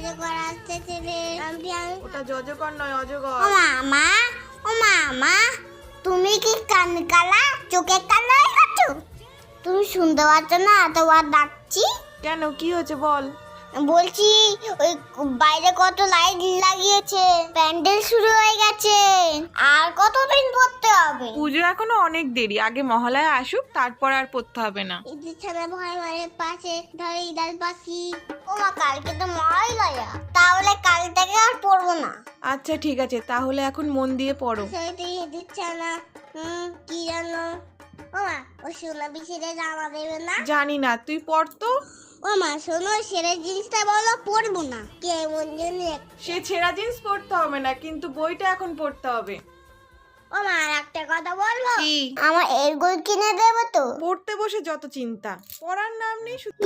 অজগর আসতেছে রে। ওটা অজগর নয়, অজগর। ও মামা, ও মামা, তুমি কি কান কালা, চোখে কালো হয়ে গেছো? তুমি শুনতে পাচ্ছ না এতবার ডাকছি? কেন, কি হয়েছে বল? বলছি ওই বাইরে কত লাইট লাগিয়েছে, প্যান্ডেল শুরু হয়ে গেছে, আর কতদিন পড়তে হবে? পুজো এখনো অনেক দেরি, আগে মহালয়া আসুক, তারপর আর পড়তে হবে না। ঈদের ছাড়া ভয় ভয়ে পাশে ধরে ঈদাল পাখি। ও মা, কালকে তো মহালয়া, তাহলে কাল থেকে আর পড়বো না। আচ্ছা ঠিক আছে, তাহলে এখন মন দিয়ে পড়ো। সেটা ঈদের ছাড়া কি জানো? ও মা, ও সোনা বিছেরে জামা দেবে না? জানি না, তুই পড় তো। ও মা শোনো, সেরে জিনিসটা বলো, পড়বো না। কেমন জানি সে ছেঁড়া জিন্স পড়তে হবে না, কিন্তু বইটা এখন পড়তে হবে। ও মা, আর একটা কথা বলবো? কি? আমার এর গোল কিনে দেবো তো? পড়তে বসে যত চিন্তা, পড়ার নাম নেই শুধু।